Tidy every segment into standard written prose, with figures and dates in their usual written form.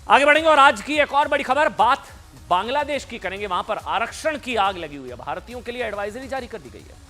आगे बढ़ेंगे और आज की एक और बड़ी खबर, बात बांग्लादेश की करेंगे। वहां पर आरक्षण की आग लगी हुई है। भारतीयों के लिए एडवाइजरी जारी कर दी गई है।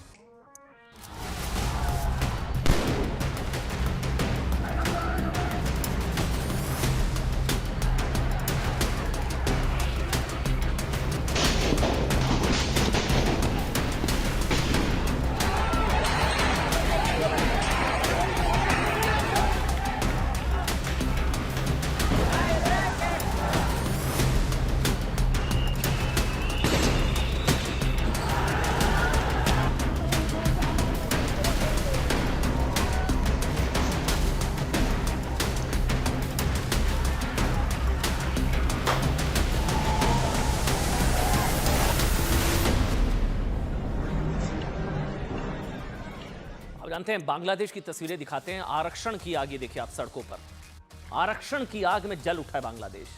अब जानते हैं, बांग्लादेश की तस्वीरें दिखाते हैं। आरक्षण की आग, ये देखिए आप सड़कों पर आरक्षण की आग में जल उठा है बांग्लादेश।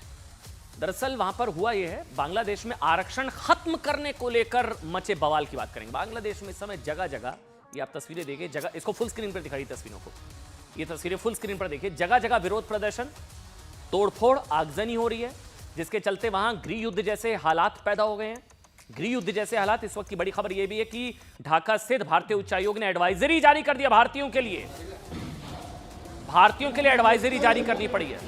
दरअसल वहां पर हुआ यह है, बांग्लादेश में आरक्षण खत्म करने को लेकर मचे बवाल की बात करेंगे। बांग्लादेश में इस समय जगह जगह, ये आप तस्वीरें देखिए, जगह, इसको फुल स्क्रीन पर दिखाई तस्वीरों को, ये तस्वीरें फुल स्क्रीन पर देखिए। जगह जगह विरोध प्रदर्शन, तोड़फोड़, आगजनी हो रही है, जिसके चलते वहां गृह युद्ध जैसे हालात पैदा हो गए हैं। गृह युद्ध जैसे हालात। इस वक्त की बड़ी खबर यह भी है कि ढाका स्थित भारतीय उच्चायोग ने एडवाइजरी जारी कर दिया। भारतीयों के लिए एडवाइजरी जारी करनी पड़ी है।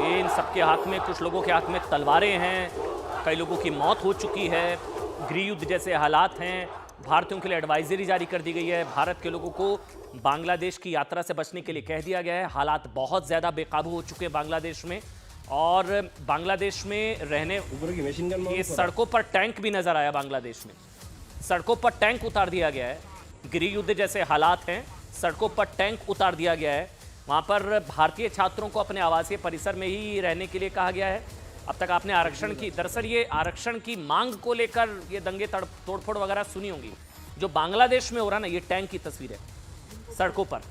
इन सबके हाथ में, कुछ लोगों के हाथ में तलवारें हैं, कई लोगों की मौत हो चुकी है, गृह युद्ध जैसे हालात हैं। भारतीयों के लिए एडवाइजरी जारी कर दी गई है। भारत के लोगों को बांग्लादेश की यात्रा से बचने के लिए कह दिया गया है। हालात बहुत ज़्यादा बेकाबू हो चुके हैं बांग्लादेश में, और बांग्लादेश में रहने, ये सड़कों पर टैंक भी नजर आया। बांग्लादेश में सड़कों पर टैंक उतार दिया गया है। गृह युद्ध जैसे हालात हैं, सड़कों पर टैंक उतार दिया गया है। वहाँ पर भारतीय छात्रों को अपने आवासीय परिसर में ही रहने के लिए कहा गया है। अब तक आपने आरक्षण की, दरअसल ये आरक्षण की मांग को लेकर ये दंगे तोड़फोड़ वगैरह सुनी होंगी। जो बांग्लादेश में हो रहा ना, ये टैंक की तस्वीर है सड़कों पर,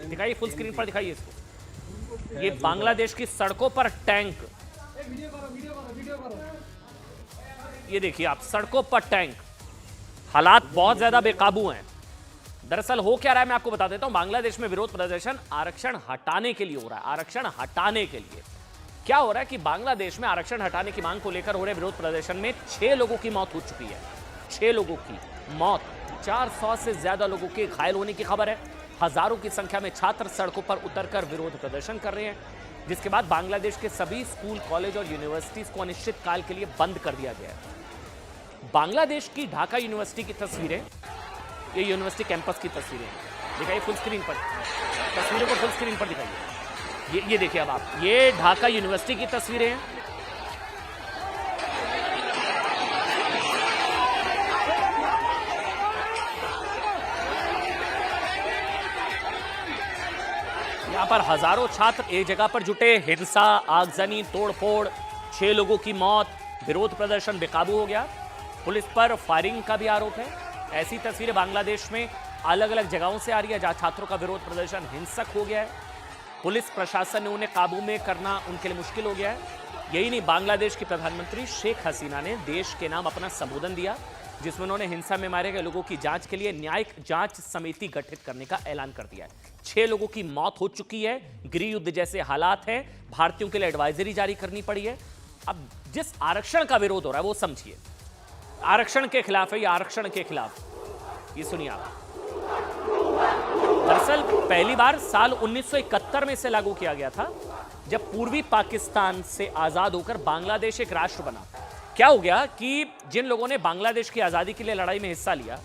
दिखाइए फुल स्क्रीन पर, दिखाइए इसको। ये बांग्लादेश की सड़कों पर टैंक, ये देखिए आप, सड़कों पर टैंक। हालात बहुत ज्यादा बेकाबू हैं। दरअसल हो क्या रहा है मैं आपको बता देता हूं। बांग्लादेश में विरोध प्रदर्शन आरक्षण हटाने के लिए हो रहा है। आरक्षण हटाने के लिए क्या हो रहा है कि बांग्लादेश में आरक्षण हटाने की मांग को लेकर हो रहे विरोध प्रदर्शन में 6 लोगों की मौत हो चुकी है। 6 लोगों की मौत, 400 से ज्यादा लोगों के घायल होने की खबर है। हजारों की संख्या में छात्र सड़कों पर उतरकर विरोध प्रदर्शन कर रहे हैं, जिसके बाद बांग्लादेश के सभी स्कूल, कॉलेज और यूनिवर्सिटीज को अनिश्चित काल के लिए बंद कर दिया गया है। बांग्लादेश की ढाका यूनिवर्सिटी की तस्वीरें, ये यूनिवर्सिटी कैंपस की तस्वीरें हैं, दिखाइए फुल स्क्रीन पर, तस्वीरों को फुल स्क्रीन पर दिखाइए। ये देखिए अब आप, ये ढाका यूनिवर्सिटी की तस्वीरें हैं। यहां पर हजारों छात्र एक जगह पर जुटे, हिंसा, आगजनी, तोड़फोड़, 6 लोगों की मौत, विरोध प्रदर्शन बेकाबू हो गया। पुलिस पर फायरिंग का भी आरोप है। ऐसी तस्वीरें बांग्लादेश में अलग अलग जगहों से आ रही है, जहां छात्रों का विरोध प्रदर्शन हिंसक हो गया है। पुलिस प्रशासन ने उन्हें काबू में करना उनके लिए मुश्किल हो गया है। यही नहीं, बांग्लादेश की प्रधानमंत्री शेख हसीना ने देश के नाम अपना संबोधन दिया, जिसमें उन्होंने हिंसा में मारे गए लोगों की जांच के लिए न्यायिक जांच समिति गठित करने का ऐलान कर दिया है। 6 लोगों की मौत हो चुकी है। गृह युद्ध जैसे हालात हैं। भारतीयों के लिए एडवाइजरी जारी करनी पड़ी है। अब जिस आरक्षण का विरोध हो रहा है वो समझिए, आरक्षण के खिलाफ है, ये आरक्षण के खिलाफ, ये सुनिए आप। दरअसल पहली बार साल 1971 में इसे लागू किया गया था, जब पूर्वी पाकिस्तान से आजाद होकर बांग्लादेश एक राष्ट्र बना। क्या हो गया कि जिन लोगों ने बांग्लादेश की आजादी के लिए लड़ाई में हिस्सा लिया,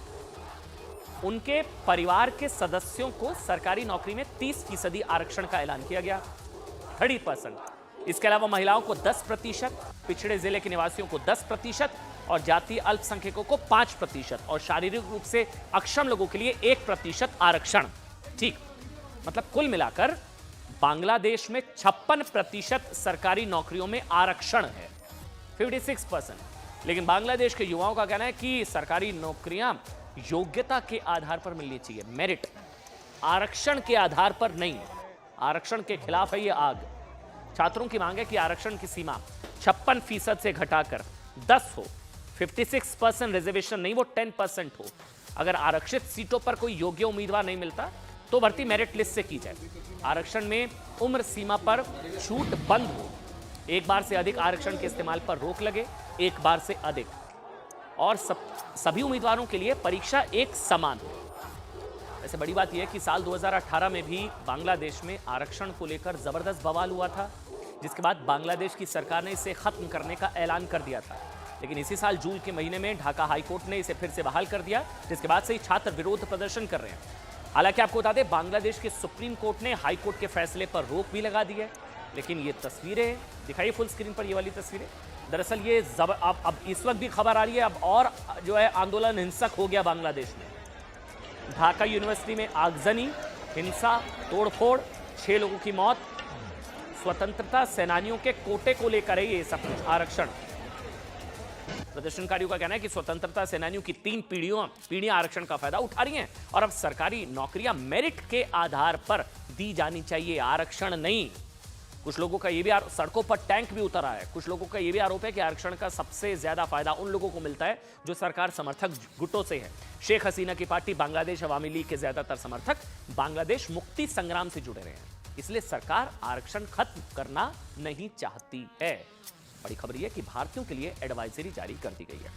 उनके परिवार के सदस्यों को सरकारी नौकरी में 30% आरक्षण का ऐलान किया गया, 30%। इसके अलावा महिलाओं को 10%, पिछड़े जिले के निवासियों को 10% और जातीय अल्पसंख्यकों को 5% और शारीरिक रूप से अक्षम लोगों के लिए 1% आरक्षण। ठीक, मतलब कुल मिलाकर बांग्लादेश में 56% सरकारी नौकरियों में आरक्षण है, 56%। लेकिन बांग्लादेश के युवाओं का कहना है कि सरकारी नौकरियां योग्यता के आधार पर मिलनी चाहिए, मेरिट, आरक्षण के आधार पर नहीं। आरक्षण के खिलाफ है ये आग। छात्रों की मांग है कि आरक्षण की सीमा 56% से घटाकर 10 हो, 56% रिजर्वेशन नहीं, वो 10% हो। अगर आरक्षित सीटों पर कोई योग्य उम्मीदवार नहीं मिलता तो भर्ती मेरिट लिस्ट से की जाए। आरक्षण में उम्र सीमा पर छूट बंद हो, एक बार से अधिक आरक्षण के इस्तेमाल पर रोक लगे, एक बार से अधिक, और सभी उम्मीदवारों के लिए परीक्षा एक समान हो। वैसे बड़ी बात यह है कि साल 2018 में भी बांग्लादेश में आरक्षण को लेकर जबरदस्त बवाल हुआ था, जिसके बाद बांग्लादेश की सरकार ने इसे खत्म करने का ऐलान कर दिया था। लेकिन इसी साल जून के महीने में ढाका हाईकोर्ट ने इसे फिर से बहाल कर दिया, जिसके बाद से ही छात्र विरोध प्रदर्शन कर रहे हैं। हालांकि आपको बता दें, बांग्लादेश के सुप्रीम कोर्ट ने हाईकोर्ट के फैसले पर रोक भी लगा दी है। लेकिन ये तस्वीरें दिखाइए फुल स्क्रीन पर, ये वाली तस्वीरें, दरअसल ये अब इस वक्त भी खबर आ रही है, अब और जो है आंदोलन हिंसक हो गया बांग्लादेश में। ढाका यूनिवर्सिटी में आगजनी, हिंसा, तोड़फोड़, 6 लोगों की मौत। स्वतंत्रता सेनानियों के कोटे को लेकर है ये सब कुछ आरक्षण। प्रदर्शनकारियों का कहना है कि स्वतंत्रता सेनानियों की 3 पीढ़ियां आरक्षण का फायदा उठा रही हैं और अब सरकारी नौकरियां मेरिट के आधार पर दी जानी चाहिए, आरक्षण नहीं। कुछ लोगों का यह भी सड़कों पर टैंक भी उतर रहा है। कुछ लोगों का यह भी आरोप है कि आरक्षण का सबसे ज्यादा फायदा उन लोगों को मिलता है जो सरकार समर्थक गुटों से है। शेख हसीना की पार्टी बांग्लादेश अवामी लीग के ज्यादातर समर्थक बांग्लादेश मुक्ति संग्राम से जुड़े रहे हैं, इसलिए सरकार आरक्षण खत्म करना नहीं चाहती है। बड़ी खबर यह है कि भारतीयों के लिए एडवाइजरी जारी कर दी गई है।